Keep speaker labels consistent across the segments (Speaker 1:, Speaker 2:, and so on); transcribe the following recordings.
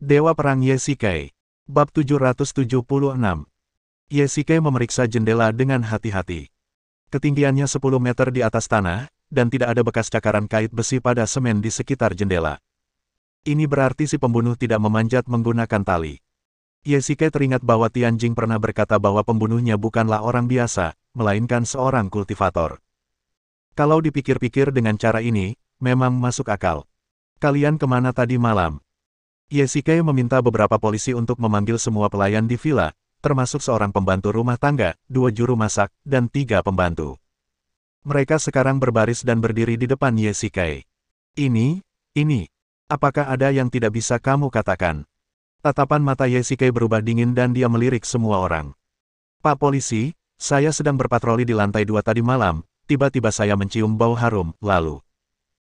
Speaker 1: Dewa Perang Yesikai. Bab 776. Yesikai memeriksa jendela dengan hati-hati. Ketinggiannya 10 meter di atas tanah, dan tidak ada bekas cakaran kait besi pada semen di sekitar jendela. Ini berarti si pembunuh tidak memanjat menggunakan tali. Yesikai teringat bahwa Tianjing pernah berkata bahwa pembunuhnya bukanlah orang biasa, melainkan seorang kultivator. Kalau dipikir-pikir dengan cara ini, memang masuk akal. Kalian kemana tadi malam? Yesikai meminta beberapa polisi untuk memanggil semua pelayan di villa, termasuk seorang pembantu rumah tangga, 2 juru masak, dan 3 pembantu. Mereka sekarang berbaris dan berdiri di depan Yesikai. Ini, apakah ada yang tidak bisa kamu katakan? Tatapan mata Yesikai berubah dingin dan dia melirik semua orang. Pak polisi, saya sedang berpatroli di lantai 2 tadi malam, tiba-tiba saya mencium bau harum, lalu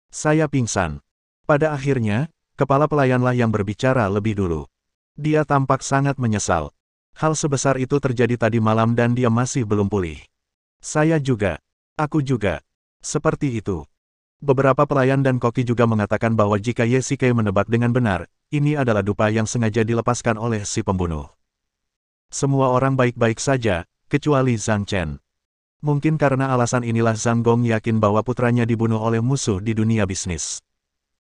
Speaker 1: saya pingsan. Pada akhirnya, kepala pelayanlah yang berbicara lebih dulu. Dia tampak sangat menyesal. Hal sebesar itu terjadi tadi malam dan dia masih belum pulih. Saya juga. Aku juga. Seperti itu. Beberapa pelayan dan koki juga mengatakan bahwa jika Yesikai menebak dengan benar, ini adalah dupa yang sengaja dilepaskan oleh si pembunuh. Semua orang baik-baik saja, kecuali Zhang Chen. Mungkin karena alasan inilah Zhang Gong yakin bahwa putranya dibunuh oleh musuh di dunia bisnis.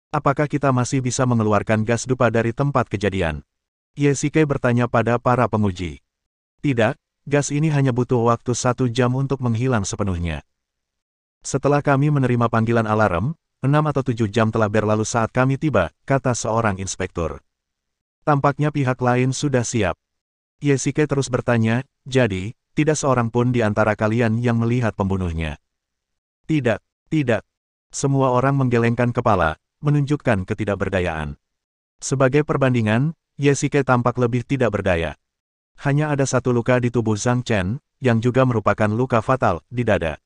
Speaker 1: Apakah kita masih bisa mengeluarkan gas dupa dari tempat kejadian? Yesikai bertanya pada para penguji. Tidak, gas ini hanya butuh waktu 1 jam untuk menghilang sepenuhnya. Setelah kami menerima panggilan alarm, 6 atau 7 jam telah berlalu saat kami tiba, kata seorang inspektur. Tampaknya pihak lain sudah siap. Yesikai terus bertanya, jadi, tidak seorang pun di antara kalian yang melihat pembunuhnya? Tidak. Semua orang menggelengkan kepala, menunjukkan ketidakberdayaan. Sebagai perbandingan, Yesikai tampak lebih tidak berdaya. Hanya ada 1 luka di tubuh Zhang Chen, yang juga merupakan luka fatal, di dada.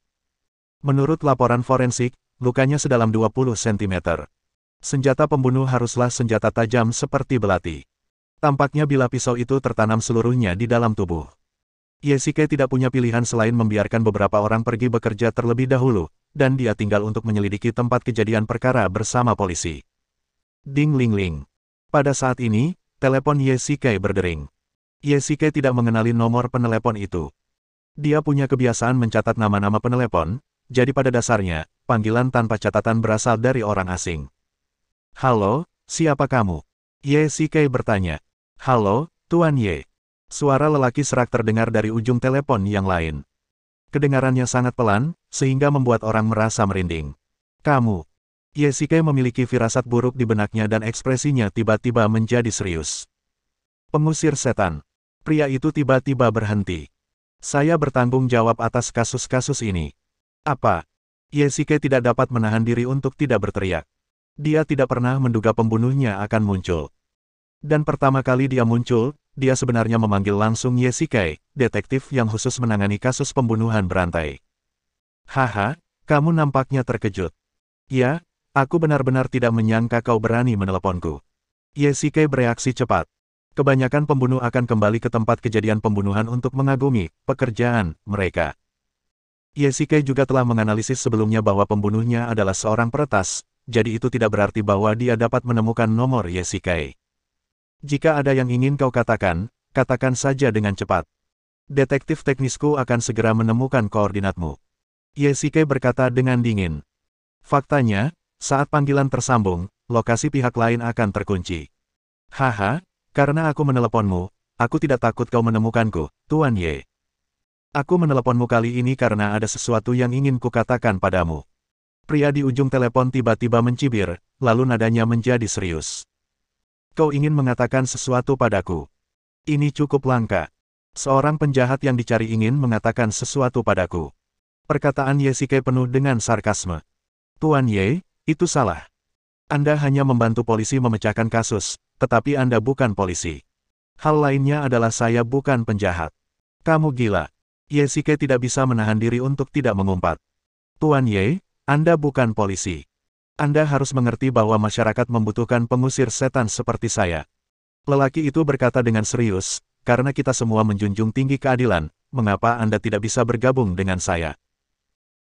Speaker 1: Menurut laporan forensik, lukanya sedalam 20 cm. Senjata pembunuh haruslah senjata tajam seperti belati. Tampaknya bilah pisau itu tertanam seluruhnya di dalam tubuh. Yesikai tidak punya pilihan selain membiarkan beberapa orang pergi bekerja terlebih dahulu, dan dia tinggal untuk menyelidiki tempat kejadian perkara bersama polisi. Ding ling ling. Pada saat ini, telepon Yesikai berdering. Yesikai tidak mengenali nomor penelepon itu. Dia punya kebiasaan mencatat nama-nama penelepon, jadi pada dasarnya, panggilan tanpa catatan berasal dari orang asing. Halo, siapa kamu? Yesikai bertanya. Halo, Tuan Ye. Suara lelaki serak terdengar dari ujung telepon yang lain. Kedengarannya sangat pelan, sehingga membuat orang merasa merinding. Kamu. Yesikai memiliki firasat buruk di benaknya dan ekspresinya tiba-tiba menjadi serius. Pengusir setan. Pria itu tiba-tiba berhenti. Saya bertanggung jawab atas kasus-kasus ini. Apa? Yesikai tidak dapat menahan diri untuk tidak berteriak. Dia tidak pernah menduga pembunuhnya akan muncul. Dan pertama kali dia muncul, dia sebenarnya memanggil langsung Yesikai, detektif yang khusus menangani kasus pembunuhan berantai. Haha, kamu nampaknya terkejut. Ya, aku benar-benar tidak menyangka kau berani meneleponku. Yesikai bereaksi cepat. Kebanyakan pembunuh akan kembali ke tempat kejadian pembunuhan untuk mengagumi pekerjaan mereka. Yesikai juga telah menganalisis sebelumnya bahwa pembunuhnya adalah seorang peretas, jadi itu tidak berarti bahwa dia dapat menemukan nomor Yesikai. Jika ada yang ingin kau katakan, katakan saja dengan cepat. Detektif teknisku akan segera menemukan koordinatmu. Yesikai berkata dengan dingin. Faktanya, saat panggilan tersambung, lokasi pihak lain akan terkunci. Haha, karena aku meneleponmu, aku tidak takut kau menemukanku, Tuan Ye. Aku meneleponmu kali ini karena ada sesuatu yang ingin kukatakan padamu. Pria di ujung telepon tiba-tiba mencibir, lalu nadanya menjadi serius. Kau ingin mengatakan sesuatu padaku. Ini cukup langka. Seorang penjahat yang dicari ingin mengatakan sesuatu padaku. Perkataan Yesikai penuh dengan sarkasme. Tuan Ye, itu salah. Anda hanya membantu polisi memecahkan kasus, tetapi Anda bukan polisi. Hal lainnya adalah saya bukan penjahat. Kamu gila. Yesikai tidak bisa menahan diri untuk tidak mengumpat. Tuan Ye, Anda bukan polisi. Anda harus mengerti bahwa masyarakat membutuhkan pengusir setan seperti saya. Lelaki itu berkata dengan serius, karena kita semua menjunjung tinggi keadilan, mengapa Anda tidak bisa bergabung dengan saya?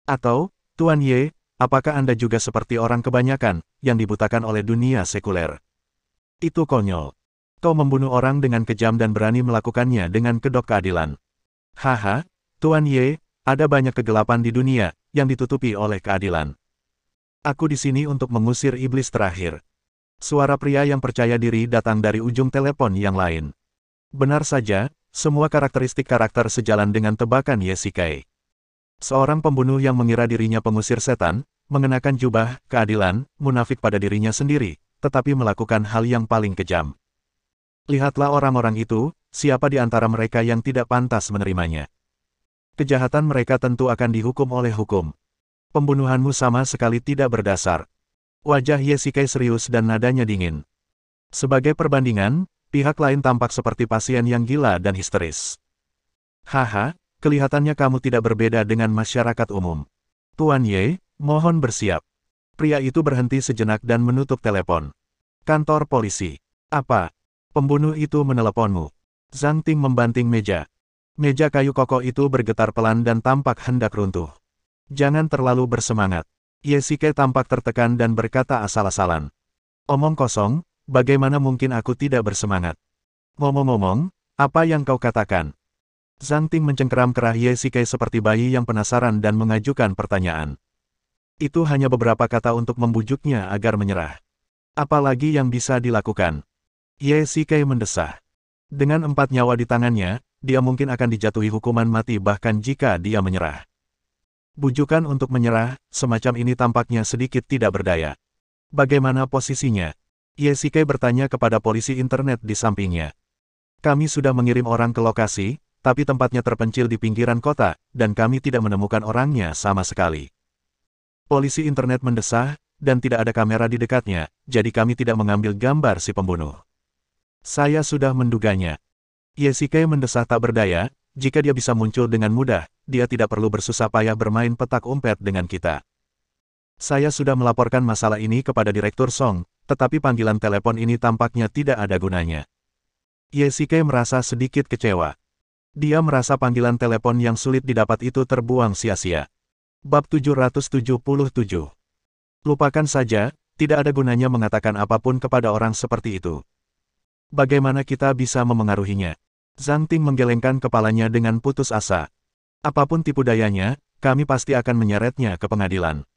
Speaker 1: Atau, Tuan Ye, apakah Anda juga seperti orang kebanyakan, yang dibutakan oleh dunia sekuler? Itu konyol. Kau membunuh orang dengan kejam dan berani melakukannya dengan kedok keadilan. Haha, Tuan Ye, ada banyak kegelapan di dunia, yang ditutupi oleh keadilan. Aku di sini untuk mengusir iblis terakhir. Suara pria yang percaya diri datang dari ujung telepon yang lain. Benar saja, semua karakteristik karakter sejalan dengan tebakan Ye Shikai. Seorang pembunuh yang mengira dirinya pengusir setan, mengenakan jubah, keadilan, munafik pada dirinya sendiri, tetapi melakukan hal yang paling kejam. Lihatlah orang-orang itu, siapa di antara mereka yang tidak pantas menerimanya. Kejahatan mereka tentu akan dihukum oleh hukum. Pembunuhanmu sama sekali tidak berdasar. Wajah Ye Shikai serius dan nadanya dingin. Sebagai perbandingan, pihak lain tampak seperti pasien yang gila dan histeris. Haha, kelihatannya kamu tidak berbeda dengan masyarakat umum. Tuan Ye, mohon bersiap. Pria itu berhenti sejenak dan menutup telepon. Kantor polisi. Apa? Pembunuh itu meneleponmu. Zhang Ting membanting meja. Meja kayu kokoh itu bergetar pelan dan tampak hendak runtuh. Jangan terlalu bersemangat. Ye Shikai tampak tertekan dan berkata asal-asalan. Omong kosong, bagaimana mungkin aku tidak bersemangat? Ngomong-ngomong, apa yang kau katakan? Zhang Ting mencengkeram kerah Ye Shikai seperti bayi yang penasaran dan mengajukan pertanyaan. Itu hanya beberapa kata untuk membujuknya agar menyerah. Apalagi yang bisa dilakukan? Ye Shikai mendesah. Dengan 4 nyawa di tangannya, dia mungkin akan dijatuhi hukuman mati bahkan jika dia menyerah. Bujukan untuk menyerah, semacam ini tampaknya sedikit tidak berdaya. Bagaimana posisinya? Ye Shikai bertanya kepada polisi internet di sampingnya. Kami sudah mengirim orang ke lokasi, tapi tempatnya terpencil di pinggiran kota, dan kami tidak menemukan orangnya sama sekali. Polisi internet mendesah, dan tidak ada kamera di dekatnya, jadi kami tidak mengambil gambar si pembunuh. Saya sudah menduganya. Ye Shikai mendesah tak berdaya, jika dia bisa muncul dengan mudah, dia tidak perlu bersusah payah bermain petak umpet dengan kita. Saya sudah melaporkan masalah ini kepada Direktur Song, tetapi panggilan telepon ini tampaknya tidak ada gunanya. Ye Shikai merasa sedikit kecewa. Dia merasa panggilan telepon yang sulit didapat itu terbuang sia-sia. Bab 777. Lupakan saja, tidak ada gunanya mengatakan apapun kepada orang seperti itu. Bagaimana kita bisa memengaruhinya? Zhang Ting menggelengkan kepalanya dengan putus asa. Apapun tipu dayanya, kami pasti akan menyeretnya ke pengadilan.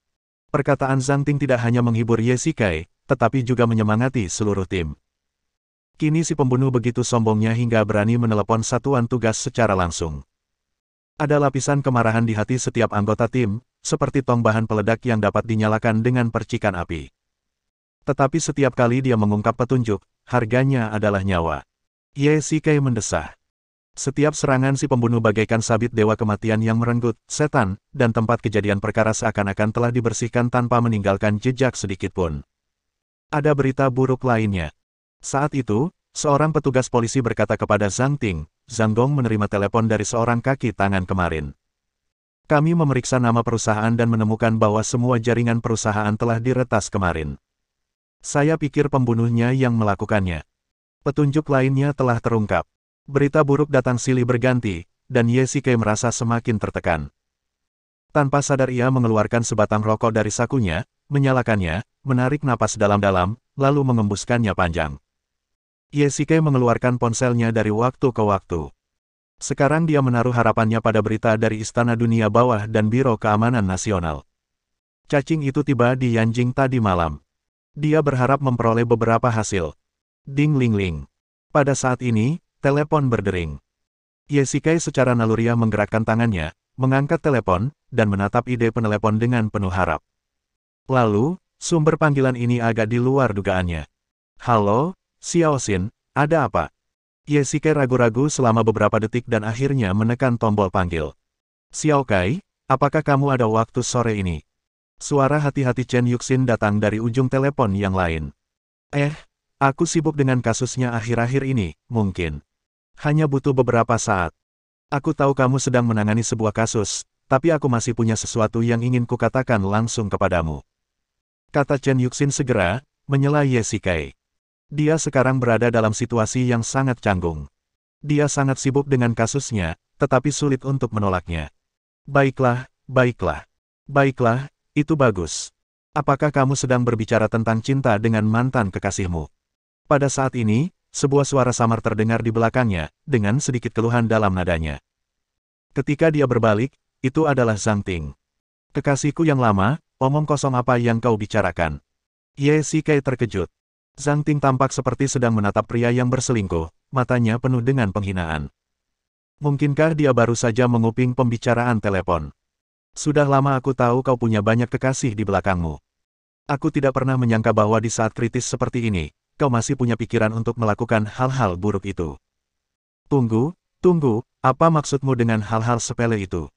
Speaker 1: Perkataan Zhang Ting tidak hanya menghibur Ye Shikai, tetapi juga menyemangati seluruh tim. Kini si pembunuh begitu sombongnya hingga berani menelepon satuan tugas secara langsung. Ada lapisan kemarahan di hati setiap anggota tim, seperti tong bahan peledak yang dapat dinyalakan dengan percikan api. Tetapi setiap kali dia mengungkap petunjuk, harganya adalah nyawa. Ye Shikai mendesah. Setiap serangan si pembunuh bagaikan sabit dewa kematian yang merenggut, setan, dan tempat kejadian perkara seakan-akan telah dibersihkan tanpa meninggalkan jejak sedikitpun. Ada berita buruk lainnya. Saat itu, seorang petugas polisi berkata kepada Zhang Ting, Zhang Gong menerima telepon dari seorang kaki tangan kemarin. Kami memeriksa nama perusahaan dan menemukan bahwa semua jaringan perusahaan telah diretas kemarin. Saya pikir pembunuhnya yang melakukannya. Petunjuk lainnya telah terungkap. Berita buruk datang silih berganti, dan Ye Shikai merasa semakin tertekan. Tanpa sadar ia mengeluarkan sebatang rokok dari sakunya, menyalakannya, menarik napas dalam-dalam, lalu mengembuskannya panjang. Ye Shikai mengeluarkan ponselnya dari waktu ke waktu. Sekarang dia menaruh harapannya pada berita dari Istana Dunia Bawah dan Biro Keamanan Nasional. Cacing itu tiba di Yanjing tadi malam. Dia berharap memperoleh beberapa hasil. Ding ling ling. Pada saat ini, telepon berdering. Ye Shikai secara naluriah menggerakkan tangannya, mengangkat telepon, dan menatap ide penelepon dengan penuh harap. Lalu, sumber panggilan ini agak di luar dugaannya. Halo, Xiao Xin, ada apa? Ye Shikai ragu-ragu selama beberapa detik dan akhirnya menekan tombol panggil. Xiao Kai, apakah kamu ada waktu sore ini? Suara hati-hati Chen Yuxin datang dari ujung telepon yang lain. Aku sibuk dengan kasusnya akhir-akhir ini, mungkin. Hanya butuh beberapa saat. Aku tahu kamu sedang menangani sebuah kasus, tapi aku masih punya sesuatu yang ingin kukatakan langsung kepadamu. Kata Chen Yuxin segera, menyela Ye Shikai. Dia sekarang berada dalam situasi yang sangat canggung. Dia sangat sibuk dengan kasusnya, tetapi sulit untuk menolaknya. Baiklah, baiklah. Baiklah, itu bagus. Apakah kamu sedang berbicara tentang cinta dengan mantan kekasihmu? Pada saat ini, sebuah suara samar terdengar di belakangnya, dengan sedikit keluhan dalam nadanya. Ketika dia berbalik, itu adalah Zhang Ting. Kekasihku yang lama, omong kosong apa yang kau bicarakan? Ye Shikai terkejut. Zhang Ting tampak seperti sedang menatap pria yang berselingkuh, matanya penuh dengan penghinaan. Mungkinkah dia baru saja menguping pembicaraan telepon? Sudah lama aku tahu kau punya banyak kekasih di belakangmu. Aku tidak pernah menyangka bahwa di saat kritis seperti ini, kau masih punya pikiran untuk melakukan hal-hal buruk itu. Tunggu, apa maksudmu dengan hal-hal sepele itu?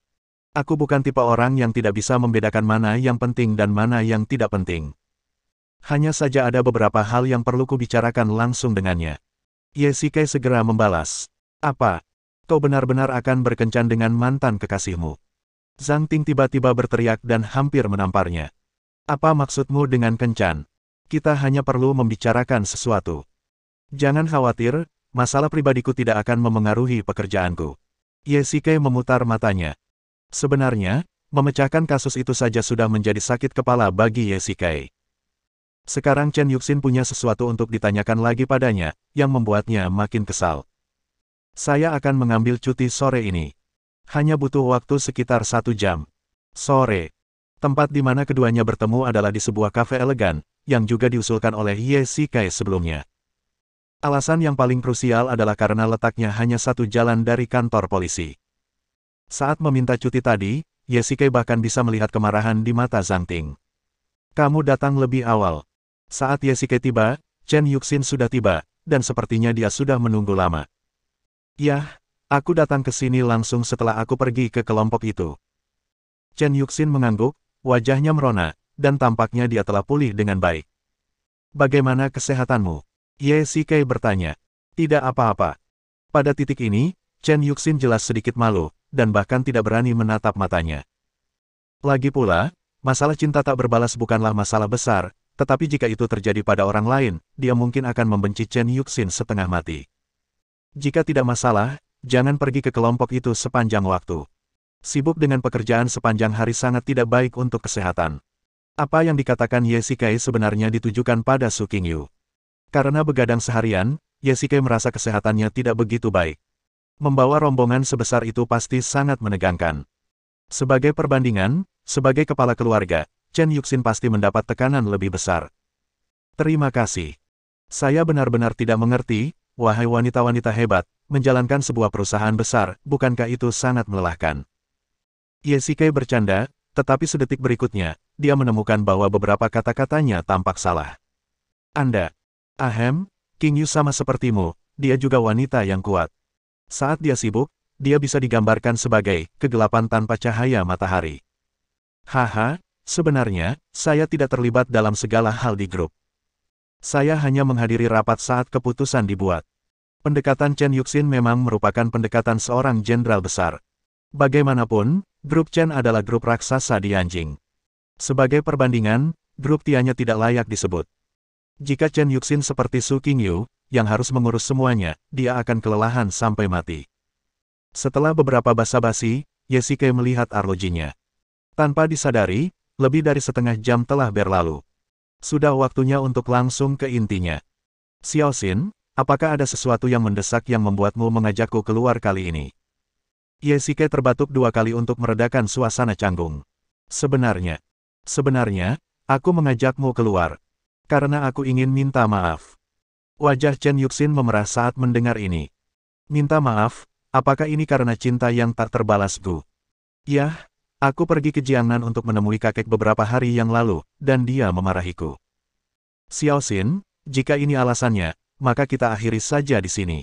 Speaker 1: Aku bukan tipe orang yang tidak bisa membedakan mana yang penting dan mana yang tidak penting. Hanya saja ada beberapa hal yang perlu kubicarakan langsung dengannya. Ye Shikai segera membalas. Apa? Kau benar-benar akan berkencan dengan mantan kekasihmu? Zhang Ting tiba-tiba berteriak dan hampir menamparnya. Apa maksudmu dengan kencan? Kita hanya perlu membicarakan sesuatu. Jangan khawatir, masalah pribadiku tidak akan memengaruhi pekerjaanku. Ye Shikai memutar matanya. Sebenarnya, memecahkan kasus itu saja sudah menjadi sakit kepala bagi Ye Shikai. Sekarang Chen Yuxin punya sesuatu untuk ditanyakan lagi padanya, yang membuatnya makin kesal. Saya akan mengambil cuti sore ini. Hanya butuh waktu sekitar 1 jam. Sore. Tempat di mana keduanya bertemu adalah di sebuah kafe elegan, yang juga diusulkan oleh Ye Shikai sebelumnya. Alasan yang paling krusial adalah karena letaknya hanya 1 jalan dari kantor polisi. Saat meminta cuti tadi, Ye Shikai bahkan bisa melihat kemarahan di mata Zhang Ting. Kamu datang lebih awal. Saat Ye Shikai tiba, Chen Yuxin sudah tiba, dan sepertinya dia sudah menunggu lama. Yah, aku datang ke sini langsung setelah aku pergi ke kelompok itu. Chen Yuxin mengangguk, wajahnya merona, dan tampaknya dia telah pulih dengan baik. Bagaimana kesehatanmu? Ye Shikai bertanya. Tidak apa-apa. Pada titik ini, Chen Yuxin jelas sedikit malu, dan bahkan tidak berani menatap matanya. Lagi pula, masalah cinta tak berbalas bukanlah masalah besar, tetapi jika itu terjadi pada orang lain, dia mungkin akan membenci Chen Yuxin setengah mati. Jika tidak masalah, jangan pergi ke kelompok itu sepanjang waktu. Sibuk dengan pekerjaan sepanjang hari sangat tidak baik untuk kesehatan. Apa yang dikatakan Ye Shikai sebenarnya ditujukan pada Su Qingyu. Karena begadang seharian, Ye Shikai merasa kesehatannya tidak begitu baik. Membawa rombongan sebesar itu pasti sangat menegangkan. Sebagai perbandingan, sebagai kepala keluarga, Chen Yuxin pasti mendapat tekanan lebih besar. Terima kasih. Saya benar-benar tidak mengerti, wahai wanita-wanita hebat, menjalankan sebuah perusahaan besar, bukankah itu sangat melelahkan? Ye Shikai bercanda, tetapi sedetik berikutnya, dia menemukan bahwa beberapa kata-katanya tampak salah. Anda, Qingyu sama sepertimu, dia juga wanita yang kuat. Saat dia sibuk, dia bisa digambarkan sebagai kegelapan tanpa cahaya matahari. Haha, sebenarnya, saya tidak terlibat dalam segala hal di grup. Saya hanya menghadiri rapat saat keputusan dibuat. Pendekatan Chen Yuxin memang merupakan pendekatan seorang jenderal besar. Bagaimanapun, grup Chen adalah grup raksasa di Yanjing. Sebagai perbandingan, grup Tianya tidak layak disebut. Jika Chen Yuxin seperti Su Qingyu, yang harus mengurus semuanya, dia akan kelelahan sampai mati. Setelah beberapa basa-basi, Ye Shikai melihat arlojinya. Tanpa disadari, lebih dari setengah jam telah berlalu. Sudah waktunya untuk langsung ke intinya. Xiao Xin, apakah ada sesuatu yang mendesak yang membuatmu mengajakku keluar kali ini? Ye Shikai terbatuk 2 kali untuk meredakan suasana canggung. Sebenarnya, aku mengajakmu keluar. Karena aku ingin minta maaf. Wajah Chen Yuxin memerah saat mendengar ini. Minta maaf, apakah ini karena cinta yang tak terbalas Bu? Yah, aku pergi ke Jiangnan untuk menemui kakek beberapa hari yang lalu, dan dia memarahiku. Xiao Xin, jika ini alasannya, maka kita akhiri saja di sini.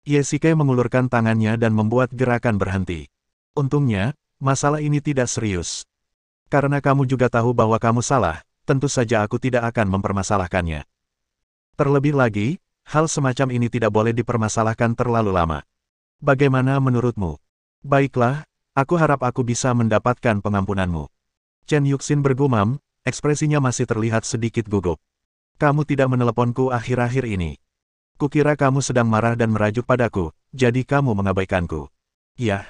Speaker 1: Ye Shikai mengulurkan tangannya dan membuat gerakan berhenti. Untungnya, masalah ini tidak serius. Karena kamu juga tahu bahwa kamu salah, tentu saja aku tidak akan mempermasalahkannya. Terlebih lagi, hal semacam ini tidak boleh dipermasalahkan terlalu lama. Bagaimana menurutmu? Baiklah, aku harap aku bisa mendapatkan pengampunanmu. Chen Yuxin bergumam, ekspresinya masih terlihat sedikit gugup. Kamu tidak meneleponku akhir-akhir ini. Kukira kamu sedang marah dan merajuk padaku, jadi kamu mengabaikanku. Yah,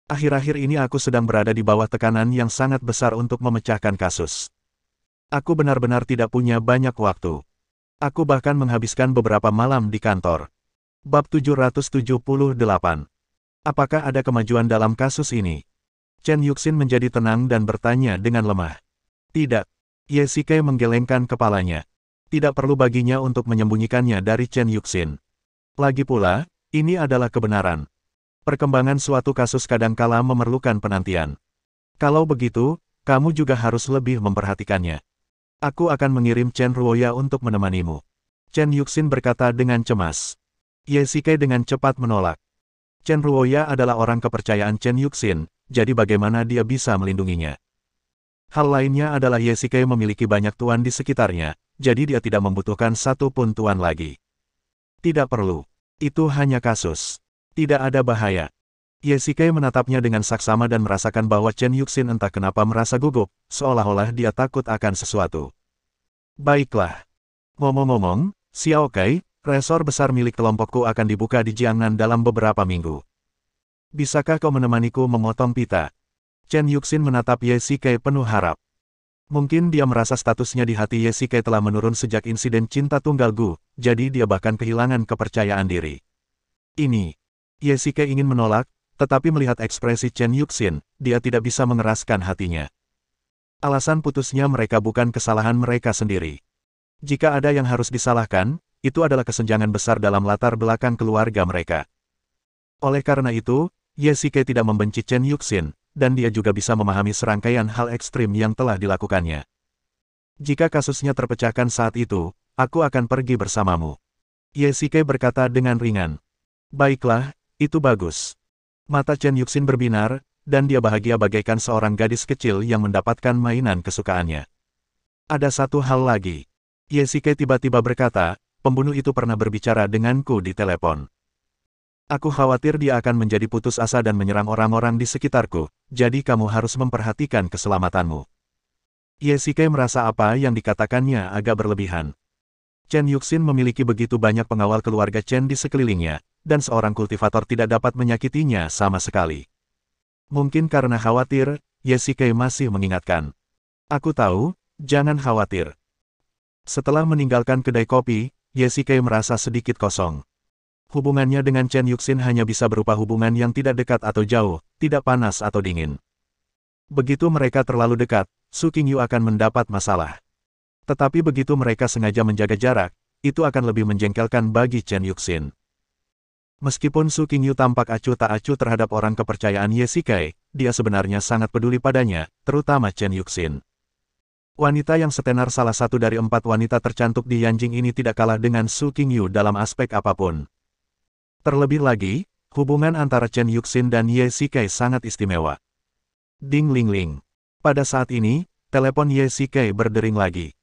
Speaker 1: akhir-akhir ini aku sedang berada di bawah tekanan yang sangat besar untuk memecahkan kasus. Aku benar-benar tidak punya banyak waktu. Aku bahkan menghabiskan beberapa malam di kantor. Bab 778. Apakah ada kemajuan dalam kasus ini? Chen Yuxin menjadi tenang dan bertanya dengan lemah. Tidak. Ye Shikai menggelengkan kepalanya. Tidak perlu baginya untuk menyembunyikannya dari Chen Yuxin. Lagi pula, ini adalah kebenaran. Perkembangan suatu kasus kadangkala memerlukan penantian. Kalau begitu, kamu juga harus lebih memperhatikannya. Aku akan mengirim Chen Ruoya untuk menemanimu. Chen Yuxin berkata dengan cemas. Ye Shikai dengan cepat menolak. Chen Ruoya adalah orang kepercayaan Chen Yuxin, jadi bagaimana dia bisa melindunginya? Hal lainnya adalah Ye Shikai memiliki banyak tuan di sekitarnya, jadi dia tidak membutuhkan satu pun tuan lagi. Tidak perlu. Itu hanya kasus. Tidak ada bahaya. Ye Shikai menatapnya dengan saksama dan merasakan bahwa Chen Yuxin entah kenapa merasa gugup, seolah-olah dia takut akan sesuatu. Baiklah. Ngomong-ngomong, Xiao Kai, resor besar milik kelompokku akan dibuka di Jiangnan dalam beberapa minggu. Bisakah kau menemaniku memotong pita? Chen Yuxin menatap Ye Shikai penuh harap. Mungkin dia merasa statusnya di hati Ye Shikai telah menurun sejak insiden cinta tunggal Gu, jadi dia bahkan kehilangan kepercayaan diri. Ini. Ye Shikai ingin menolak, tetapi melihat ekspresi Chen Yuxin, dia tidak bisa mengeraskan hatinya. Alasan putusnya mereka bukan kesalahan mereka sendiri. Jika ada yang harus disalahkan, itu adalah kesenjangan besar dalam latar belakang keluarga mereka. Oleh karena itu, Ye Shikai tidak membenci Chen Yuxin, dan dia juga bisa memahami serangkaian hal ekstrim yang telah dilakukannya. Jika kasusnya terpecahkan saat itu, aku akan pergi bersamamu. Ye Shikai berkata dengan ringan. Baiklah, itu bagus. Mata Chen Yuxin berbinar, dan dia bahagia bagaikan seorang gadis kecil yang mendapatkan mainan kesukaannya. Ada satu hal lagi. Ye Shikai tiba-tiba berkata, pembunuh itu pernah berbicara denganku di telepon. Aku khawatir dia akan menjadi putus asa dan menyerang orang-orang di sekitarku, jadi kamu harus memperhatikan keselamatanmu. Ye Shikai merasa apa yang dikatakannya agak berlebihan. Chen Yuxin memiliki begitu banyak pengawal keluarga Chen di sekelilingnya, dan seorang kultivator tidak dapat menyakitinya sama sekali. Mungkin karena khawatir, Ye Shikai masih mengingatkan. Aku tahu, jangan khawatir. Setelah meninggalkan kedai kopi, Ye Shikai merasa sedikit kosong. Hubungannya dengan Chen Yuxin hanya bisa berupa hubungan yang tidak dekat atau jauh, tidak panas atau dingin. Begitu mereka terlalu dekat, Su Qingyu akan mendapat masalah. Tetapi begitu mereka sengaja menjaga jarak, itu akan lebih menjengkelkan bagi Chen Yuxin. Meskipun Su Qingyu tampak acuh tak acuh terhadap orang kepercayaan Ye Shikai, dia sebenarnya sangat peduli padanya, terutama Chen Yuxin. Wanita yang setenar salah satu dari 4 wanita tercantik di Yanjing ini tidak kalah dengan Su Qingyu dalam aspek apapun. Terlebih lagi, hubungan antara Chen Yuxin dan Ye Shikai sangat istimewa. Ding ling ling. Pada saat ini, telepon Ye Shikai berdering lagi.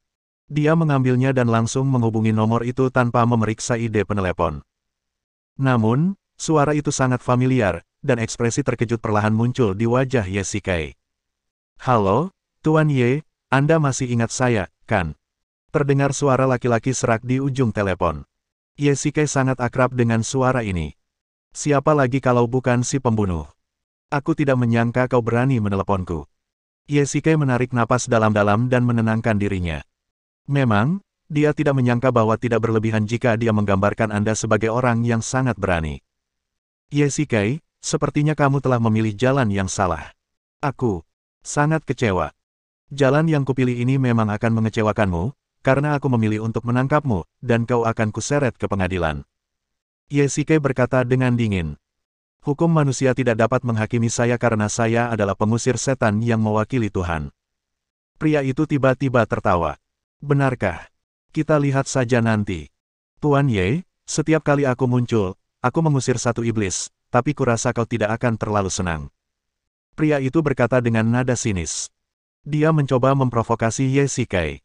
Speaker 1: Dia mengambilnya dan langsung menghubungi nomor itu tanpa memeriksa ID penelepon. Namun, suara itu sangat familiar, dan ekspresi terkejut perlahan muncul di wajah Ye Shikai. Halo, Tuan Ye, Anda masih ingat saya, kan? Terdengar suara laki-laki serak di ujung telepon. Ye Shikai sangat akrab dengan suara ini. Siapa lagi kalau bukan si pembunuh? Aku tidak menyangka kau berani meneleponku. Ye Shikai menarik napas dalam-dalam dan menenangkan dirinya. Memang, dia tidak menyangka bahwa tidak berlebihan jika dia menggambarkan Anda sebagai orang yang sangat berani. Ye Shikai, sepertinya kamu telah memilih jalan yang salah. Aku sangat kecewa. Jalan yang kupilih ini memang akan mengecewakanmu, karena aku memilih untuk menangkapmu, dan kau akan kuseret ke pengadilan. Ye Shikai berkata dengan dingin. Hukum manusia tidak dapat menghakimi saya karena saya adalah pengusir setan yang mewakili Tuhan. Pria itu tiba-tiba tertawa. Benarkah? Kita lihat saja nanti. Tuan Ye, setiap kali aku muncul, aku mengusir satu iblis, tapi kurasa kau tidak akan terlalu senang. Pria itu berkata dengan nada sinis. Dia mencoba memprovokasi Ye Shikai.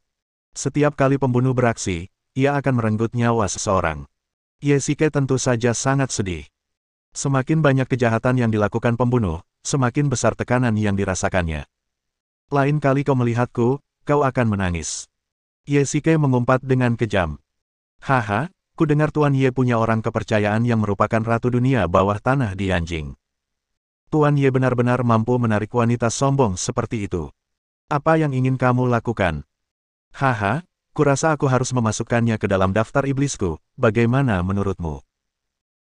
Speaker 1: Setiap kali pembunuh beraksi, ia akan merenggut nyawa seseorang. Ye Shikai tentu saja sangat sedih. Semakin banyak kejahatan yang dilakukan pembunuh, semakin besar tekanan yang dirasakannya. Lain kali kau melihatku, kau akan menangis. Ye Shikai mengumpat dengan kejam. Haha, ku dengar Tuan Ye punya orang kepercayaan yang merupakan ratu dunia bawah tanah di Yanjing. Tuan Ye benar-benar mampu menarik wanita sombong seperti itu. Apa yang ingin kamu lakukan? Haha, Kurasa aku harus memasukkannya ke dalam daftar iblisku, bagaimana menurutmu?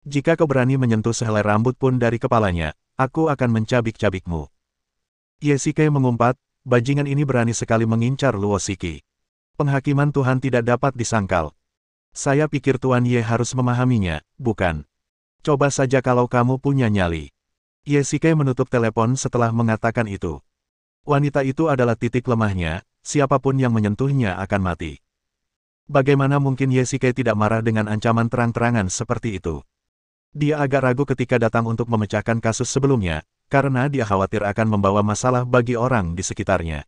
Speaker 1: Jika kau berani menyentuh sehelai rambut pun dari kepalanya, aku akan mencabik-cabikmu. Ye Shike mengumpat, bajingan ini berani sekali mengincar Luo Shiki. Penghakiman Tuhan tidak dapat disangkal. Saya pikir Tuan Ye harus memahaminya, bukan? Coba saja kalau kamu punya nyali. Ye Shike menutup telepon setelah mengatakan itu. Wanita itu adalah titik lemahnya, siapapun yang menyentuhnya akan mati. Bagaimana mungkin Ye Shike tidak marah dengan ancaman terang-terangan seperti itu? Dia agak ragu ketika datang untuk memecahkan kasus sebelumnya, karena dia khawatir akan membawa masalah bagi orang di sekitarnya.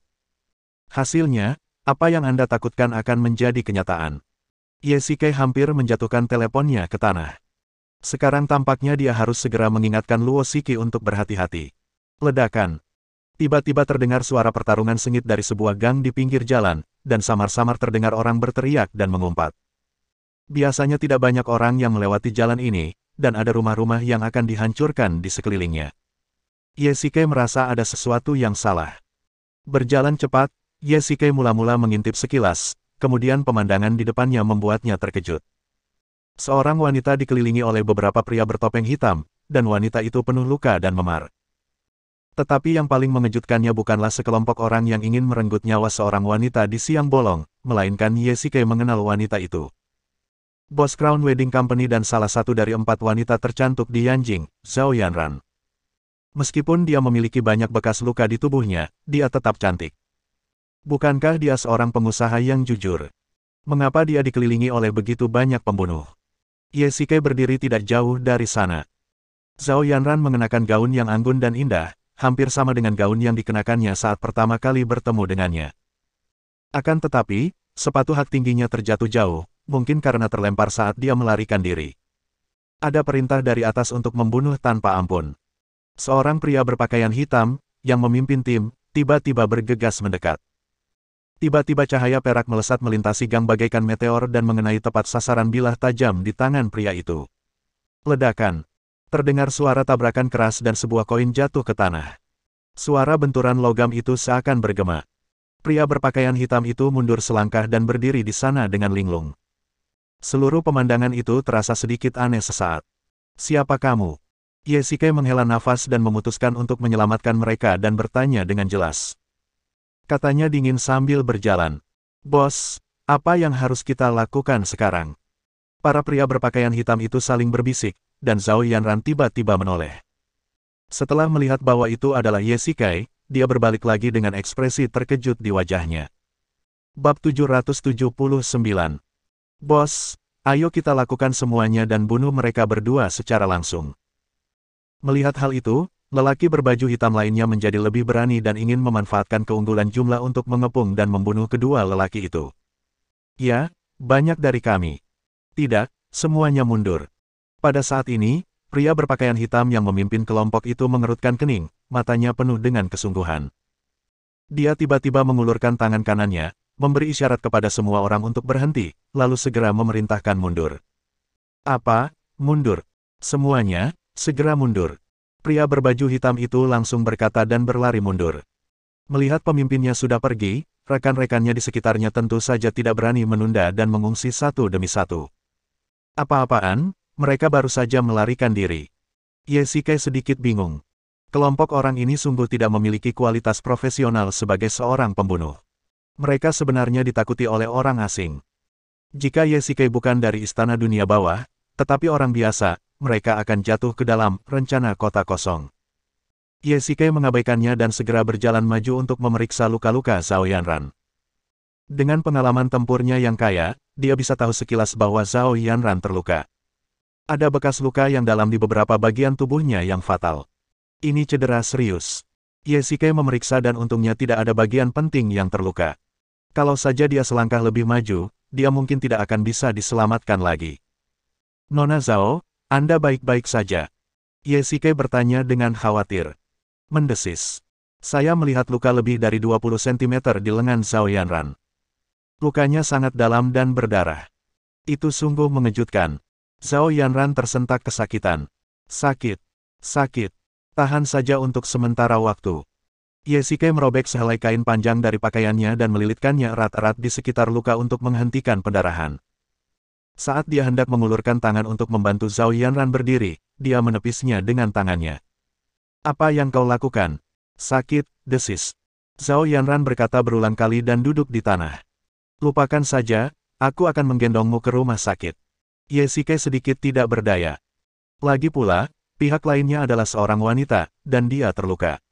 Speaker 1: Hasilnya, apa yang Anda takutkan akan menjadi kenyataan. Ye Shike hampir menjatuhkan teleponnya ke tanah. Sekarang tampaknya dia harus segera mengingatkan Luo Shiki untuk berhati-hati. Ledakan. Tiba-tiba terdengar suara pertarungan sengit dari sebuah gang di pinggir jalan, dan samar-samar terdengar orang berteriak dan mengumpat. Biasanya tidak banyak orang yang melewati jalan ini, dan ada rumah-rumah yang akan dihancurkan di sekelilingnya. Ye Shike merasa ada sesuatu yang salah. Berjalan cepat, Ye Shike mula-mula mengintip sekilas, kemudian pemandangan di depannya membuatnya terkejut. Seorang wanita dikelilingi oleh beberapa pria bertopeng hitam, dan wanita itu penuh luka dan memar. Tetapi yang paling mengejutkannya bukanlah sekelompok orang yang ingin merenggut nyawa seorang wanita di siang bolong, melainkan Ye Shike mengenal wanita itu. Bos Crown Wedding Company dan salah satu dari 4 wanita tercantik di Yanjing, Zhao Yanran. Meskipun dia memiliki banyak bekas luka di tubuhnya, dia tetap cantik. Bukankah dia seorang pengusaha yang jujur? Mengapa dia dikelilingi oleh begitu banyak pembunuh? Ye Shike berdiri tidak jauh dari sana. Zhao Yanran mengenakan gaun yang anggun dan indah, hampir sama dengan gaun yang dikenakannya saat pertama kali bertemu dengannya. Akan tetapi, sepatu hak tingginya terjatuh jauh, mungkin karena terlempar saat dia melarikan diri. Ada perintah dari atas untuk membunuh tanpa ampun. Seorang pria berpakaian hitam, yang memimpin tim, tiba-tiba bergegas mendekat. Tiba-tiba cahaya perak melesat melintasi gang bagaikan meteor dan mengenai tepat sasaran bilah tajam di tangan pria itu. Ledakan. Terdengar suara tabrakan keras dan sebuah koin jatuh ke tanah. Suara benturan logam itu seakan bergema. Pria berpakaian hitam itu mundur selangkah dan berdiri di sana dengan linglung. Seluruh pemandangan itu terasa sedikit aneh sesaat. Siapa kamu? Ye Shike menghela nafas dan memutuskan untuk menyelamatkan mereka dan bertanya dengan jelas. Katanya dingin sambil berjalan. Bos, apa yang harus kita lakukan sekarang? Para pria berpakaian hitam itu saling berbisik, dan Zhao Yanran tiba-tiba menoleh. Setelah melihat bahwa itu adalah Ye Shike, dia berbalik lagi dengan ekspresi terkejut di wajahnya. Bab 779. Bos, ayo kita lakukan semuanya dan bunuh mereka berdua secara langsung. Melihat hal itu, lelaki berbaju hitam lainnya menjadi lebih berani dan ingin memanfaatkan keunggulan jumlah untuk mengepung dan membunuh kedua lelaki itu. Ya, banyak dari kami. Tidak, semuanya mundur. Pada saat ini, pria berpakaian hitam yang memimpin kelompok itu mengerutkan kening, matanya penuh dengan kesungguhan. Dia tiba-tiba mengulurkan tangan kanannya, memberi isyarat kepada semua orang untuk berhenti, lalu segera memerintahkan mundur. Apa? Mundur? Semuanya, segera mundur. Pria berbaju hitam itu langsung berkata dan berlari mundur. Melihat pemimpinnya sudah pergi, rekan-rekannya di sekitarnya tentu saja tidak berani menunda dan mengungsi satu demi satu. Apa-apaan? Mereka baru saja melarikan diri. Ye Shike sedikit bingung. Kelompok orang ini sungguh tidak memiliki kualitas profesional sebagai seorang pembunuh. Mereka sebenarnya ditakuti oleh orang asing. Jika Ye Shike bukan dari istana dunia bawah, tetapi orang biasa, mereka akan jatuh ke dalam rencana kota kosong. Ye Shike mengabaikannya dan segera berjalan maju untuk memeriksa luka-luka Zhao Yanran. Dengan pengalaman tempurnya yang kaya, dia bisa tahu sekilas bahwa Zhao Yanran terluka. Ada bekas luka yang dalam di beberapa bagian tubuhnya yang fatal. Ini cedera serius. Ye Shike memeriksa dan untungnya tidak ada bagian penting yang terluka. Kalau saja dia selangkah lebih maju, dia mungkin tidak akan bisa diselamatkan lagi. Nona Zhao, Anda baik-baik saja? Ye Shike bertanya dengan khawatir. Mendesis. Saya melihat luka lebih dari 20 cm di lengan Zhao Yanran. Lukanya sangat dalam dan berdarah. Itu sungguh mengejutkan. Zhao Yanran tersentak kesakitan. Sakit. Sakit. Tahan saja untuk sementara waktu. Yesike merobek sehelai kain panjang dari pakaiannya dan melilitkannya erat-erat di sekitar luka untuk menghentikan pendarahan. Saat dia hendak mengulurkan tangan untuk membantu Zhao Yanran berdiri, dia menepisnya dengan tangannya. Apa yang kau lakukan? Sakit, desis. Zhao Yanran berkata berulang kali dan duduk di tanah. Lupakan saja, aku akan menggendongmu ke rumah sakit. Yesike sedikit tidak berdaya. Lagi pula, pihak lainnya adalah seorang wanita, dan dia terluka.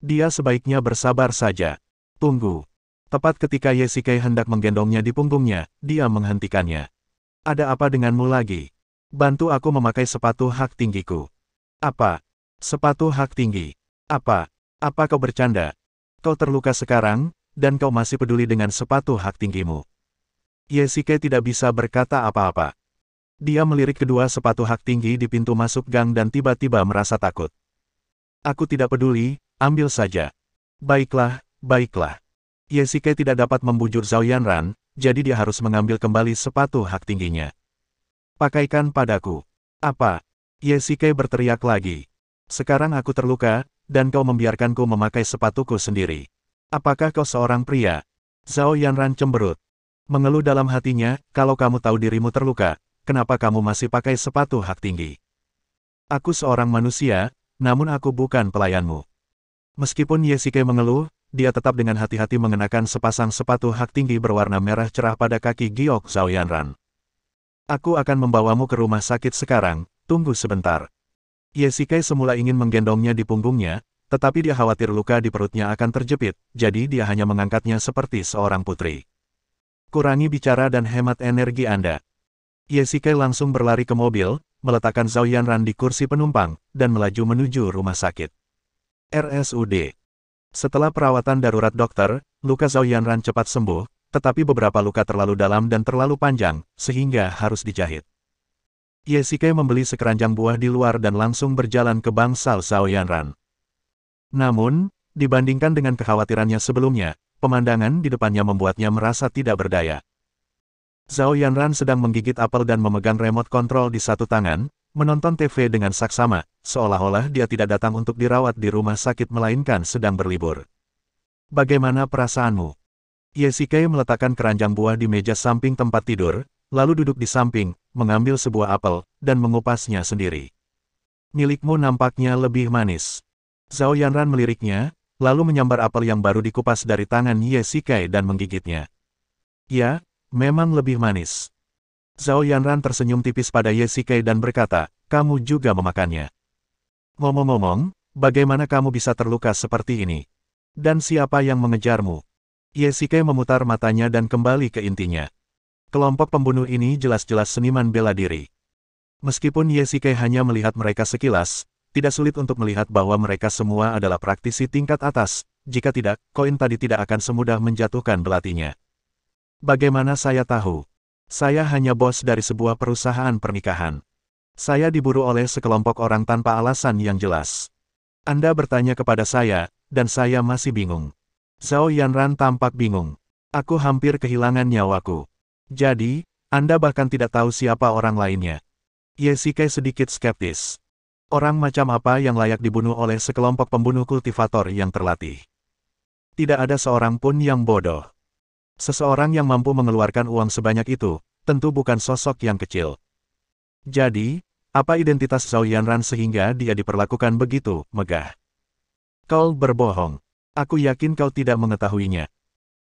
Speaker 1: Dia sebaiknya bersabar saja. Tunggu. Tepat ketika Yesike hendak menggendongnya di punggungnya, dia menghentikannya. Ada apa denganmu lagi? Bantu aku memakai sepatu hak tinggiku. Apa? Sepatu hak tinggi? Apa? Apa kau bercanda? Kau terluka sekarang, dan kau masih peduli dengan sepatu hak tinggimu. Yesike tidak bisa berkata apa-apa. Dia melirik kedua sepatu hak tinggi di pintu masuk gang dan tiba-tiba merasa takut. Aku tidak peduli, ambil saja. Baiklah, baiklah. Yesike tidak dapat membujuk Zhao Yanran, jadi dia harus mengambil kembali sepatu hak tingginya. Pakaikan padaku. Apa? Yesike berteriak lagi. Sekarang aku terluka, dan kau membiarkanku memakai sepatuku sendiri. Apakah kau seorang pria? Zhao Yanran cemberut. Mengeluh dalam hatinya, kalau kamu tahu dirimu terluka, kenapa kamu masih pakai sepatu hak tinggi? Aku seorang manusia, namun aku bukan pelayanmu. Meskipun Yesike mengeluh, dia tetap dengan hati-hati mengenakan sepasang sepatu hak tinggi berwarna merah cerah pada kaki giok Zhao Yanran. Aku akan membawamu ke rumah sakit sekarang, tunggu sebentar. Yesike semula ingin menggendongnya di punggungnya, tetapi dia khawatir luka di perutnya akan terjepit, jadi dia hanya mengangkatnya seperti seorang putri. Kurangi bicara dan hemat energi Anda. Yesike langsung berlari ke mobil, meletakkan Zhao Yanran di kursi penumpang, dan melaju menuju rumah sakit. RSUD. Setelah perawatan darurat dokter, luka Zhao Yanran cepat sembuh, tetapi beberapa luka terlalu dalam dan terlalu panjang, sehingga harus dijahit. Yesike membeli sekeranjang buah di luar dan langsung berjalan ke bangsal Zhao Yanran. Namun, dibandingkan dengan kekhawatirannya sebelumnya, pemandangan di depannya membuatnya merasa tidak berdaya. Zhao Yanran sedang menggigit apel dan memegang remote kontrol di satu tangan, menonton TV dengan saksama, seolah-olah dia tidak datang untuk dirawat di rumah sakit melainkan sedang berlibur. Bagaimana perasaanmu? Yesike meletakkan keranjang buah di meja samping tempat tidur, lalu duduk di samping, mengambil sebuah apel, dan mengupasnya sendiri. Milikmu nampaknya lebih manis. Zhao Yanran meliriknya, lalu menyambar apel yang baru dikupas dari tangan Yesike dan menggigitnya. Ya, memang lebih manis. Zhao Yanran tersenyum tipis pada Yesike dan berkata, kamu juga memakannya. Ngomong-ngomong, bagaimana kamu bisa terluka seperti ini? Dan siapa yang mengejarmu? Yesike memutar matanya dan kembali ke intinya. Kelompok pembunuh ini jelas-jelas seniman bela diri. Meskipun Yesike hanya melihat mereka sekilas, tidak sulit untuk melihat bahwa mereka semua adalah praktisi tingkat atas, jika tidak, koin tadi tidak akan semudah menjatuhkan belatinya. Bagaimana saya tahu? Saya hanya bos dari sebuah perusahaan pernikahan. Saya diburu oleh sekelompok orang tanpa alasan yang jelas. Anda bertanya kepada saya, dan saya masih bingung. Zhao Yanran tampak bingung. Aku hampir kehilangan nyawaku. Jadi, Anda bahkan tidak tahu siapa orang lainnya. Yesike sedikit skeptis. Orang macam apa yang layak dibunuh oleh sekelompok pembunuh kultivator yang terlatih? Tidak ada seorang pun yang bodoh. Seseorang yang mampu mengeluarkan uang sebanyak itu, tentu bukan sosok yang kecil. Jadi, apa identitas Zhao Yanran sehingga dia diperlakukan begitu megah? Kau berbohong. Aku yakin kau tidak mengetahuinya.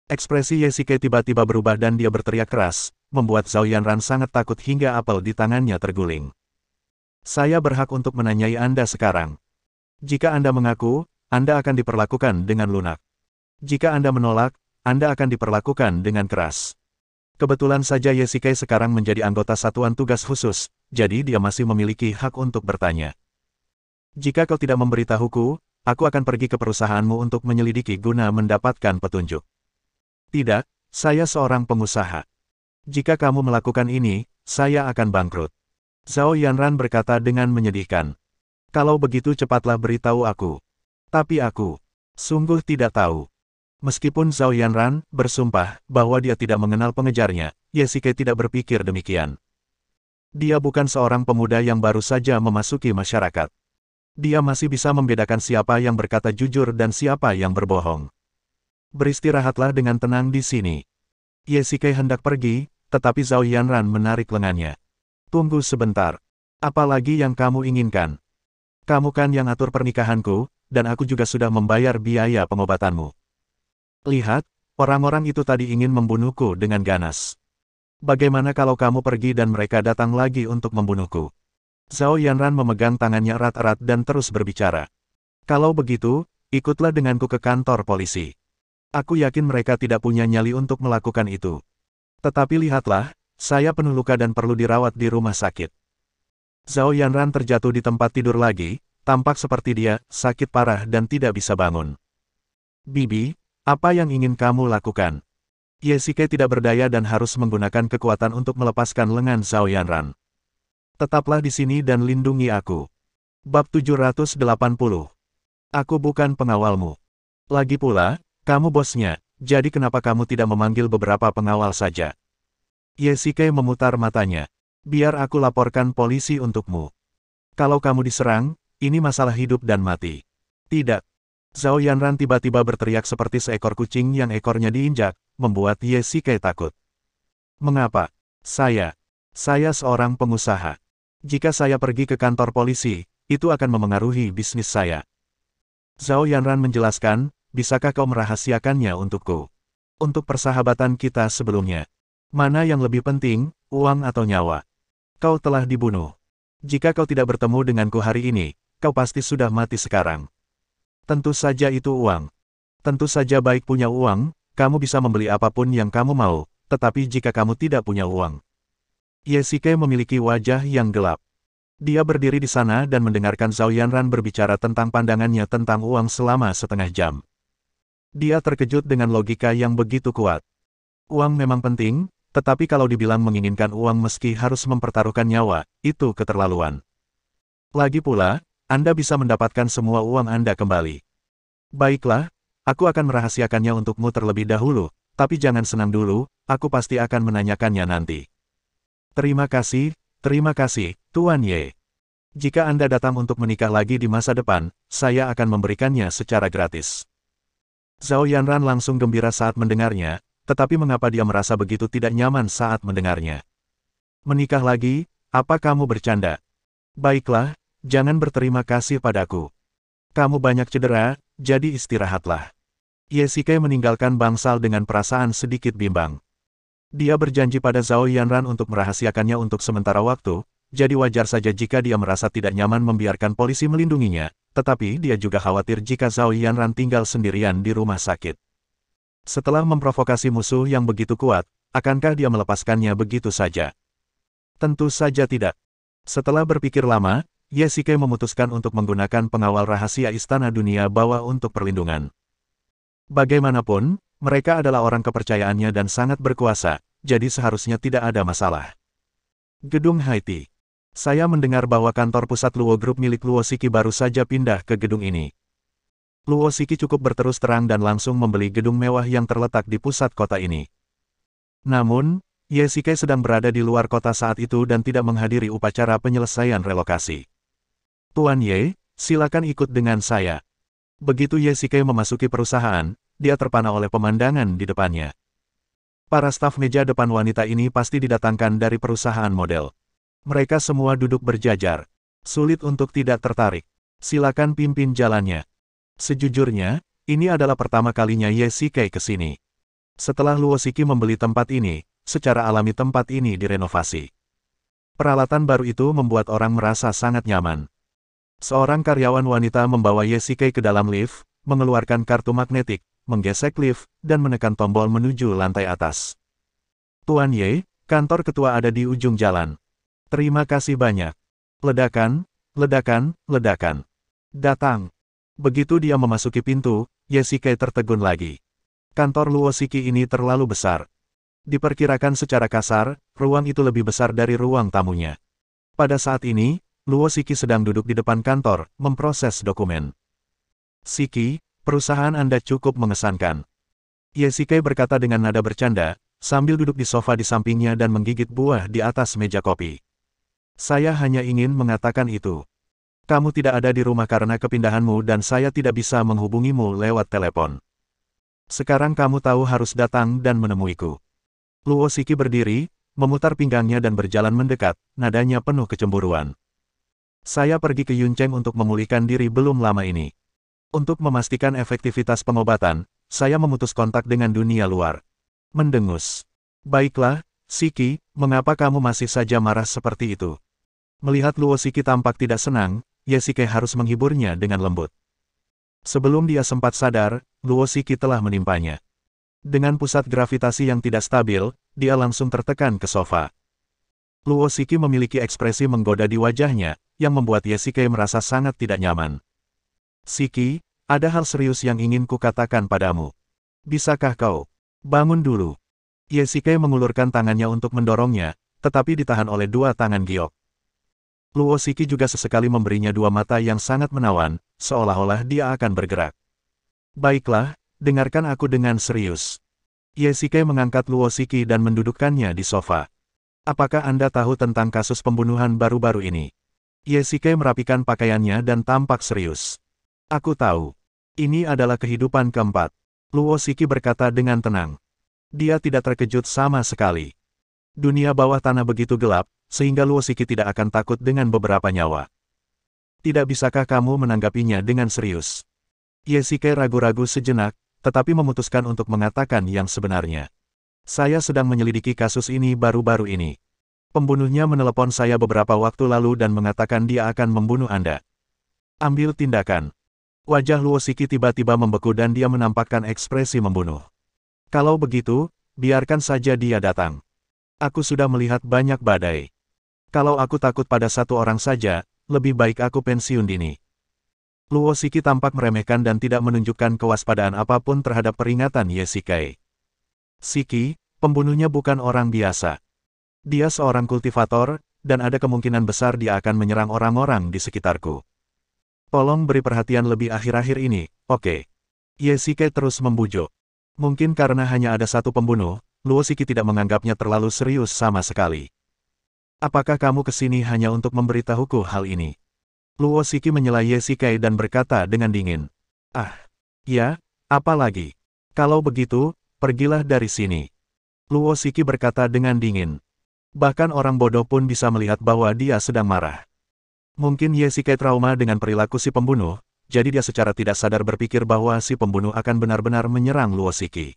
Speaker 1: Ekspresi Yesike tiba-tiba berubah dan dia berteriak keras, membuat Zhao Yanran sangat takut hingga apel di tangannya terguling. Saya berhak untuk menanyai Anda sekarang. Jika Anda mengaku, Anda akan diperlakukan dengan lunak. Jika Anda menolak, Anda akan diperlakukan dengan keras. Kebetulan saja Yesike sekarang menjadi anggota satuan tugas khusus, jadi dia masih memiliki hak untuk bertanya. Jika kau tidak memberitahuku, aku akan pergi ke perusahaanmu untuk menyelidiki guna mendapatkan petunjuk. Tidak, saya seorang pengusaha. Jika kamu melakukan ini, saya akan bangkrut. Zhao Yanran berkata dengan menyedihkan. Kalau begitu cepatlah beritahu aku. Tapi aku sungguh tidak tahu. Meskipun Zhao Yanran bersumpah bahwa dia tidak mengenal pengejarnya, Yesike tidak berpikir demikian. Dia bukan seorang pemuda yang baru saja memasuki masyarakat. Dia masih bisa membedakan siapa yang berkata jujur dan siapa yang berbohong. Beristirahatlah dengan tenang di sini. Ye Shikai hendak pergi, tetapi Zhao Yanran menarik lengannya. Tunggu sebentar. Apalagi yang kamu inginkan? Kamu kan yang atur pernikahanku, dan aku juga sudah membayar biaya pengobatanmu. Lihat, orang-orang itu tadi ingin membunuhku dengan ganas. Bagaimana kalau kamu pergi dan mereka datang lagi untuk membunuhku? Zhao Yanran memegang tangannya erat-erat dan terus berbicara. Kalau begitu, ikutlah denganku ke kantor polisi. Aku yakin mereka tidak punya nyali untuk melakukan itu. Tetapi lihatlah, saya penuh luka dan perlu dirawat di rumah sakit. Zhao Yanran terjatuh di tempat tidur lagi, tampak seperti dia sakit parah dan tidak bisa bangun. Bibi, apa yang ingin kamu lakukan? Ye Shikai tidak berdaya dan harus menggunakan kekuatan untuk melepaskan lengan Zhao Yanran. Tetaplah di sini dan lindungi aku. Bab 780. Aku bukan pengawalmu. Lagi pula, kamu bosnya, jadi kenapa kamu tidak memanggil beberapa pengawal saja? Ye Shikai memutar matanya. Biar aku laporkan polisi untukmu. Kalau kamu diserang, ini masalah hidup dan mati. Tidak. Zhao Yanran tiba-tiba berteriak seperti seekor kucing yang ekornya diinjak, membuat Ye Shikai takut. Mengapa? Saya seorang pengusaha. Jika saya pergi ke kantor polisi, itu akan memengaruhi bisnis saya. Zhao Yanran menjelaskan, bisakah kau merahasiakannya untukku? Untuk persahabatan kita sebelumnya. Mana yang lebih penting, uang atau nyawa? Kau telah dibunuh. Jika kau tidak bertemu denganku hari ini, kau pasti sudah mati sekarang. Tentu saja itu uang. Tentu saja baik punya uang, kamu bisa membeli apapun yang kamu mau, tetapi jika kamu tidak punya uang. Ye Shikai memiliki wajah yang gelap. Dia berdiri di sana dan mendengarkan Zhao Yanran berbicara tentang pandangannya tentang uang selama setengah jam. Dia terkejut dengan logika yang begitu kuat. Uang memang penting, tetapi kalau dibilang menginginkan uang meski harus mempertaruhkan nyawa, itu keterlaluan. Lagi pula, Anda bisa mendapatkan semua uang Anda kembali. Baiklah, aku akan merahasiakannya untukmu terlebih dahulu, tapi jangan senang dulu, aku pasti akan menanyakannya nanti. Terima kasih, Tuan Ye. Jika Anda datang untuk menikah lagi di masa depan, saya akan memberikannya secara gratis. Zhao Yanran langsung gembira saat mendengarnya, tetapi mengapa dia merasa begitu tidak nyaman saat mendengarnya? Menikah lagi, apa kamu bercanda? Baiklah, jangan berterima kasih padaku. Kamu banyak cedera, jadi istirahatlah. Ye Shikai meninggalkan bangsal dengan perasaan sedikit bimbang. Dia berjanji pada Zhao Yanran untuk merahasiakannya untuk sementara waktu, jadi wajar saja jika dia merasa tidak nyaman membiarkan polisi melindunginya, tetapi dia juga khawatir jika Zhao Yanran tinggal sendirian di rumah sakit. Setelah memprovokasi musuh yang begitu kuat, akankah dia melepaskannya begitu saja? Tentu saja tidak. Setelah berpikir lama, Ye Shikai memutuskan untuk menggunakan pengawal rahasia Istana Dunia Bawah untuk perlindungan. Bagaimanapun, mereka adalah orang kepercayaannya dan sangat berkuasa, jadi seharusnya tidak ada masalah. Gedung Haiti. Saya mendengar bahwa kantor pusat Luo Group milik Luo Shiki baru saja pindah ke gedung ini. Luo Shiki cukup berterus terang dan langsung membeli gedung mewah yang terletak di pusat kota ini. Namun, Ye Shikai sedang berada di luar kota saat itu dan tidak menghadiri upacara penyelesaian relokasi. Tuan Ye, silakan ikut dengan saya. Begitu Ye Shikai memasuki perusahaan, dia terpana oleh pemandangan di depannya. Para staf meja depan wanita ini pasti didatangkan dari perusahaan model. Mereka semua duduk berjajar. Sulit untuk tidak tertarik. Silakan pimpin jalannya. Sejujurnya, ini adalah pertama kalinya Ye Shikai ke sini. Setelah Luo Shiki membeli tempat ini, secara alami tempat ini direnovasi. Peralatan baru itu membuat orang merasa sangat nyaman. Seorang karyawan wanita membawa Ye Shikai ke dalam lift, mengeluarkan kartu magnetik, menggesek lift, dan menekan tombol menuju lantai atas. Tuan Ye, kantor ketua ada di ujung jalan. Terima kasih banyak. Ledakan, ledakan, ledakan. Datang. Begitu dia memasuki pintu, Ye Shikai tertegun lagi. Kantor Luo Shiki ini terlalu besar. Diperkirakan secara kasar, ruang itu lebih besar dari ruang tamunya. Pada saat ini, Luo Shiki sedang duduk di depan kantor, memproses dokumen. Shiki, perusahaan Anda cukup mengesankan. Ye Shikai berkata dengan nada bercanda, sambil duduk di sofa di sampingnya dan menggigit buah di atas meja kopi. Saya hanya ingin mengatakan itu. Kamu tidak ada di rumah karena kepindahanmu dan saya tidak bisa menghubungimu lewat telepon. Sekarang kamu tahu harus datang dan menemuiku. Luo Shiki berdiri, memutar pinggangnya dan berjalan mendekat, nadanya penuh kecemburuan. Saya pergi ke Yuncheng untuk memulihkan diri belum lama ini. Untuk memastikan efektivitas pengobatan, saya memutus kontak dengan dunia luar. Mendengus. Baiklah, Shiki, mengapa kamu masih saja marah seperti itu? Melihat Luo Shiki tampak tidak senang, Ye-Shike harus menghiburnya dengan lembut. Sebelum dia sempat sadar, Luo Shiki telah menimpanya. Dengan pusat gravitasi yang tidak stabil, dia langsung tertekan ke sofa. Luo Shiki memiliki ekspresi menggoda di wajahnya, yang membuat Ye-Shike merasa sangat tidak nyaman. Shiki, ada hal serius yang ingin kukatakan padamu. Bisakah kau bangun dulu? Ye-Shike mengulurkan tangannya untuk mendorongnya, tetapi ditahan oleh dua tangan giok. Luo Shiki juga sesekali memberinya dua mata yang sangat menawan, seolah-olah dia akan bergerak. Baiklah, dengarkan aku dengan serius. Ye-Shike mengangkat Luo Shiki dan mendudukkannya di sofa. Apakah Anda tahu tentang kasus pembunuhan baru-baru ini? Ye-Shike merapikan pakaiannya dan tampak serius. Aku tahu. Ini adalah kehidupan keempat. Luo Shiki berkata dengan tenang. Dia tidak terkejut sama sekali. Dunia bawah tanah begitu gelap, sehingga Luo Shiki tidak akan takut dengan beberapa nyawa. Tidak bisakah kamu menanggapinya dengan serius? Ye-Shike ragu-ragu sejenak, tetapi memutuskan untuk mengatakan yang sebenarnya. Saya sedang menyelidiki kasus ini baru-baru ini. Pembunuhnya menelepon saya beberapa waktu lalu dan mengatakan dia akan membunuh Anda. Ambil tindakan. Wajah Luo Shiki tiba-tiba membeku dan dia menampakkan ekspresi membunuh. Kalau begitu, biarkan saja dia datang. Aku sudah melihat banyak badai. Kalau aku takut pada satu orang saja, lebih baik aku pensiun dini. Luo Shiki tampak meremehkan dan tidak menunjukkan kewaspadaan apapun terhadap peringatan Ye-Shike. Shiki, pembunuhnya bukan orang biasa. Dia seorang kultivator, dan ada kemungkinan besar dia akan menyerang orang-orang di sekitarku. Tolong beri perhatian lebih akhir-akhir ini, oke? Ye-Shike terus membujuk. Mungkin karena hanya ada satu pembunuh, Luo Shiki tidak menganggapnya terlalu serius sama sekali. Apakah kamu kesini hanya untuk memberitahuku hal ini? Luo Shiki menyela Ye-Shike dan berkata dengan dingin. Ah, ya, apa lagi? Kalau begitu, pergilah dari sini. Luo Shiki berkata dengan dingin. Bahkan orang bodoh pun bisa melihat bahwa dia sedang marah. Mungkin Ye-Shike trauma dengan perilaku si pembunuh, jadi dia secara tidak sadar berpikir bahwa si pembunuh akan benar-benar menyerang Luo Shiki.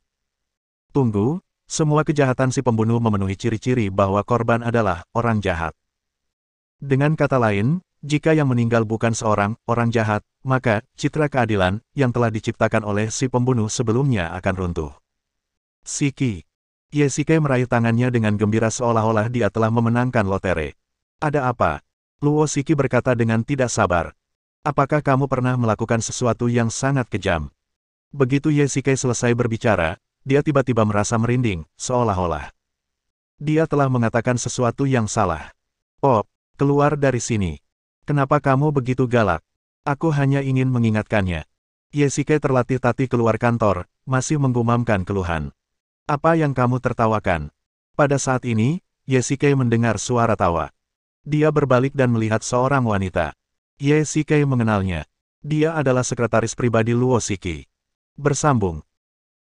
Speaker 1: Tunggu. Semua kejahatan si pembunuh memenuhi ciri-ciri bahwa korban adalah orang jahat. Dengan kata lain, jika yang meninggal bukan seorang orang jahat, maka citra keadilan yang telah diciptakan oleh si pembunuh sebelumnya akan runtuh. Shiki. Ye-Shike meraih tangannya dengan gembira seolah-olah dia telah memenangkan lotre. Ada apa? Luo Shiki berkata dengan tidak sabar. Apakah kamu pernah melakukan sesuatu yang sangat kejam? Begitu Ye-Shike selesai berbicara, dia tiba-tiba merasa merinding, seolah-olah dia telah mengatakan sesuatu yang salah. Oh, keluar dari sini. Kenapa kamu begitu galak? Aku hanya ingin mengingatkannya. Ye-Shike terlatih-tatih keluar kantor, masih menggumamkan keluhan. Apa yang kamu tertawakan? Pada saat ini, Ye-Shike mendengar suara tawa. Dia berbalik dan melihat seorang wanita. Ye-Shike mengenalnya. Dia adalah sekretaris pribadi Luo Shiki. Bersambung.